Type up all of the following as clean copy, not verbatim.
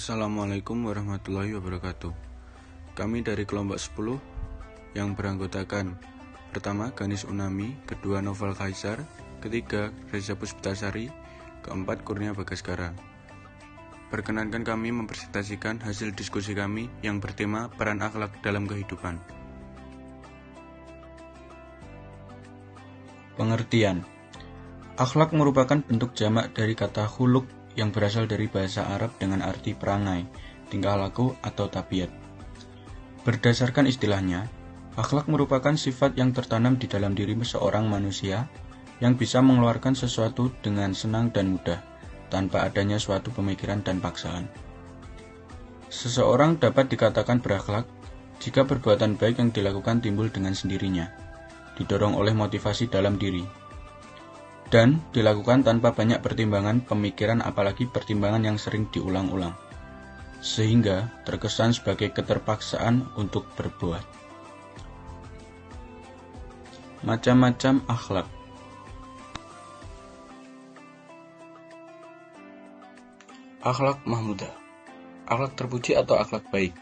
Assalamualaikum warahmatullahi wabarakatuh. Kami dari kelompok 10 yang beranggotakan pertama Ganis Unami, kedua Novel Kaisar, ketiga Reza Puspitasari, keempat Kurnia Bagaskara. Perkenankan kami mempresentasikan hasil diskusi kami yang bertema peran akhlak dalam kehidupan. Pengertian. Akhlak merupakan bentuk jamak dari kata khuluq yang berasal dari bahasa Arab dengan arti perangai, tingkah laku, atau tabiat. Berdasarkan istilahnya, akhlak merupakan sifat yang tertanam di dalam diri seorang manusia yang bisa mengeluarkan sesuatu dengan senang dan mudah, tanpa adanya suatu pemikiran dan paksaan. Seseorang dapat dikatakan berakhlak jika perbuatan baik yang dilakukan timbul dengan sendirinya, didorong oleh motivasi dalam diri, dan dilakukan tanpa banyak pertimbangan pemikiran apalagi pertimbangan yang sering diulang-ulang, sehingga terkesan sebagai keterpaksaan untuk berbuat. Macam-macam akhlak. Akhlak mahmudah, akhlak terpuji atau akhlak baik.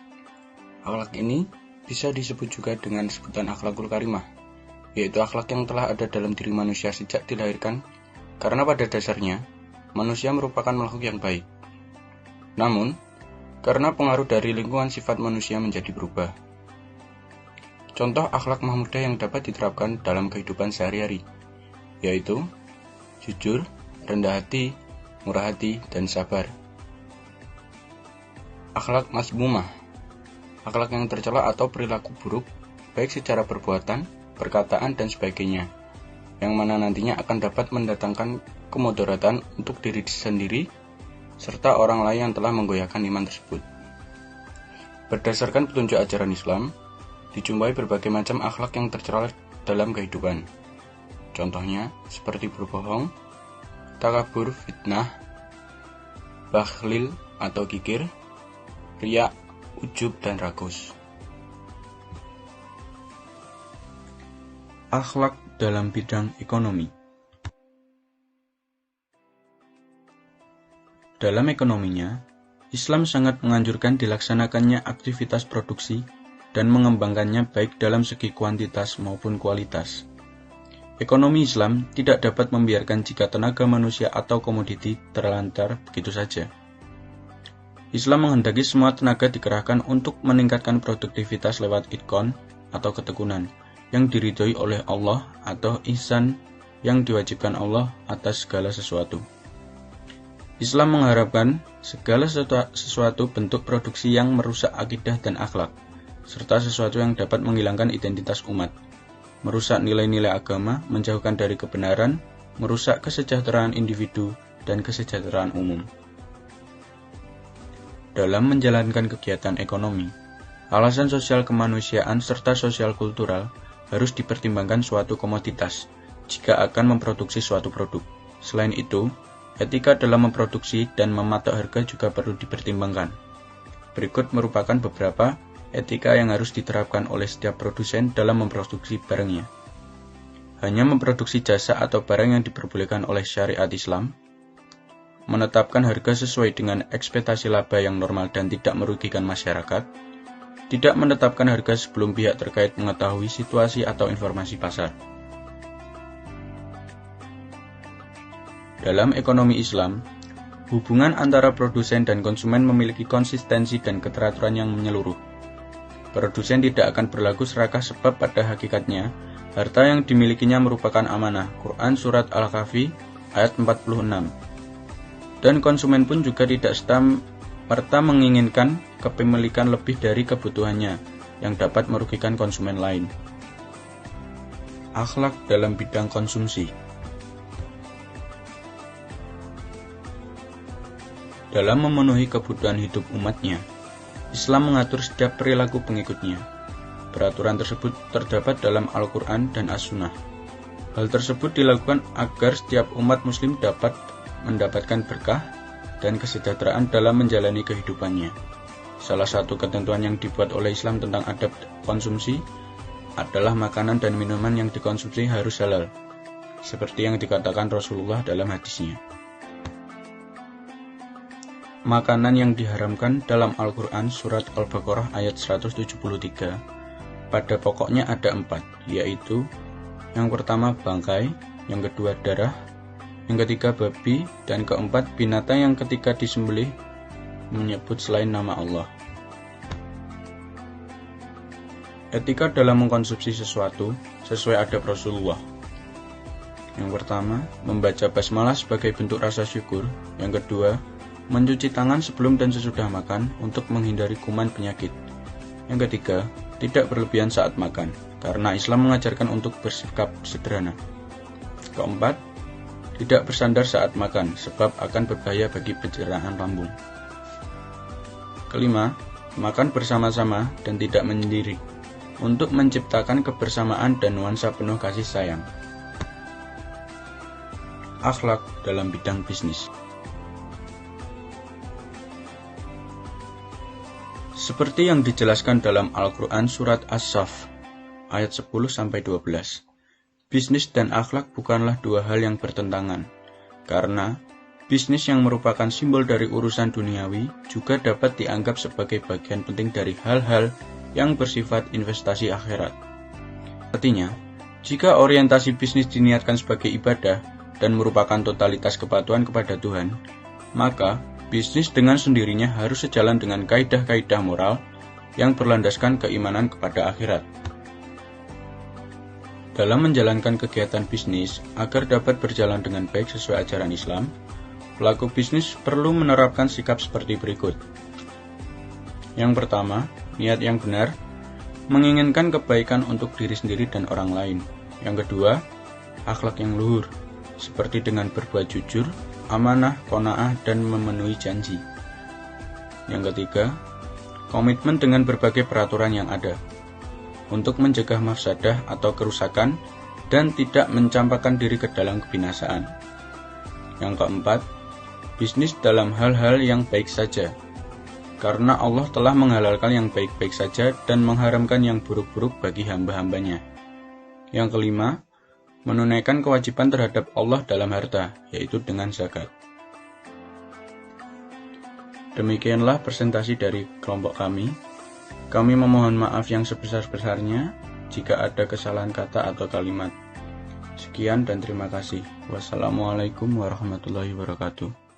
Akhlak ini bisa disebut juga dengan sebutan akhlakul karimah, yaitu akhlak yang telah ada dalam diri manusia sejak dilahirkan, karena pada dasarnya, manusia merupakan makhluk yang baik. Namun, karena pengaruh dari lingkungan sifat manusia menjadi berubah. Contoh akhlak mahmudah yang dapat diterapkan dalam kehidupan sehari-hari, yaitu jujur, rendah hati, murah hati, dan sabar. Akhlak mazmumah, akhlak yang tercela atau perilaku buruk, baik secara perbuatan, perkataan, dan sebagainya, yang mana nantinya akan dapat mendatangkan kemudaratan untuk diri sendiri serta orang lain yang telah menggoyahkan iman tersebut. Berdasarkan petunjuk ajaran Islam, dijumpai berbagai macam akhlak yang tercela dalam kehidupan. Contohnya seperti berbohong, takabur, fitnah, bakhlil atau kikir, riya, ujub, dan ragus. Akhlak dalam bidang ekonomi. Dalam ekonominya, Islam sangat menganjurkan dilaksanakannya aktivitas produksi dan mengembangkannya baik dalam segi kuantitas maupun kualitas. Ekonomi Islam tidak dapat membiarkan jika tenaga manusia atau komoditi terlantar begitu saja. Islam menghendaki semua tenaga dikerahkan untuk meningkatkan produktivitas lewat itqon atau ketekunan, yang diridhoi oleh Allah atau ihsan yang diwajibkan Allah atas segala sesuatu. Islam mengharapkan segala sesuatu bentuk produksi yang merusak akidah dan akhlak, serta sesuatu yang dapat menghilangkan identitas umat, merusak nilai-nilai agama, menjauhkan dari kebenaran, merusak kesejahteraan individu dan kesejahteraan umum. Dalam menjalankan kegiatan ekonomi, alasan sosial kemanusiaan serta sosial kultural harus dipertimbangkan suatu komoditas jika akan memproduksi suatu produk. Selain itu, etika dalam memproduksi dan mematok harga juga perlu dipertimbangkan. Berikut merupakan beberapa etika yang harus diterapkan oleh setiap produsen dalam memproduksi barangnya. Hanya memproduksi jasa atau barang yang diperbolehkan oleh syariat Islam, menetapkan harga sesuai dengan ekspektasi laba yang normal dan tidak merugikan masyarakat, tidak menetapkan harga sebelum pihak terkait mengetahui situasi atau informasi pasar. Dalam ekonomi Islam, hubungan antara produsen dan konsumen memiliki konsistensi dan keteraturan yang menyeluruh. Produsen tidak akan berlaku serakah sebab pada hakikatnya, harta yang dimilikinya merupakan amanah. Quran Surat Al-Kahfi ayat 46. Dan konsumen pun juga tidak serta menginginkan kepemilikan lebih dari kebutuhannya yang dapat merugikan konsumen lain. Akhlak dalam bidang konsumsi. Dalam memenuhi kebutuhan hidup umatnya, Islam mengatur setiap perilaku pengikutnya. Peraturan tersebut terdapat dalam Al-Quran dan As-Sunnah. Hal tersebut dilakukan agar setiap umat muslim dapat mendapatkan berkah dan kesejahteraan dalam menjalani kehidupannya. Salah satu ketentuan yang dibuat oleh Islam tentang adab konsumsi adalah makanan dan minuman yang dikonsumsi harus halal, seperti yang dikatakan Rasulullah dalam hadisnya. makanan yang diharamkan dalam Al-Quran surat Al-Baqarah ayat 173 pada pokoknya ada 4, yaitu yang pertama bangkai, yang kedua darah, yang ketiga babi, dan keempat binatang yang ketika disembelih menyebut selain nama Allah. Etika dalam mengkonsumsi sesuatu sesuai adab Rasulullah. Yang pertama, membaca basmalah sebagai bentuk rasa syukur. Yang kedua, mencuci tangan sebelum dan sesudah makan untuk menghindari kuman penyakit. Yang ketiga, tidak berlebihan saat makan, karena Islam mengajarkan untuk bersikap sederhana. Keempat, tidak bersandar saat makan, sebab akan berbahaya bagi pencernaan lambung. Kelima, makan bersama-sama dan tidak menyendiri, untuk menciptakan kebersamaan dan nuansa penuh kasih sayang. Akhlak dalam bidang bisnis. Seperti yang dijelaskan dalam Al-Quran surat As-Saff ayat 10-12, bisnis dan akhlak bukanlah dua hal yang bertentangan, karena bisnis yang merupakan simbol dari urusan duniawi juga dapat dianggap sebagai bagian penting dari hal-hal yang bersifat investasi akhirat. Artinya, jika orientasi bisnis diniatkan sebagai ibadah dan merupakan totalitas kepatuhan kepada Tuhan, maka bisnis dengan sendirinya harus sejalan dengan kaidah-kaidah moral yang berlandaskan keimanan kepada akhirat. Dalam menjalankan kegiatan bisnis, agar dapat berjalan dengan baik sesuai ajaran Islam, pelaku bisnis perlu menerapkan sikap seperti berikut. Yang pertama, niat yang benar, menginginkan kebaikan untuk diri sendiri dan orang lain. Yang kedua, akhlak yang luhur, seperti dengan berbuat jujur, amanah, qanaah, dan memenuhi janji. Yang ketiga, komitmen dengan berbagai peraturan yang ada, untuk mencegah mafsadah atau kerusakan, dan tidak mencampakkan diri ke dalam kebinasaan. Yang keempat, bisnis dalam hal-hal yang baik saja, karena Allah telah menghalalkan yang baik-baik saja dan mengharamkan yang buruk-buruk bagi hamba-hambanya. Yang kelima, menunaikan kewajiban terhadap Allah dalam harta, yaitu dengan zakat. Demikianlah presentasi dari kelompok kami. Kami memohon maaf yang sebesar-besarnya jika ada kesalahan kata atau kalimat. Sekian dan terima kasih. Wassalamualaikum warahmatullahi wabarakatuh.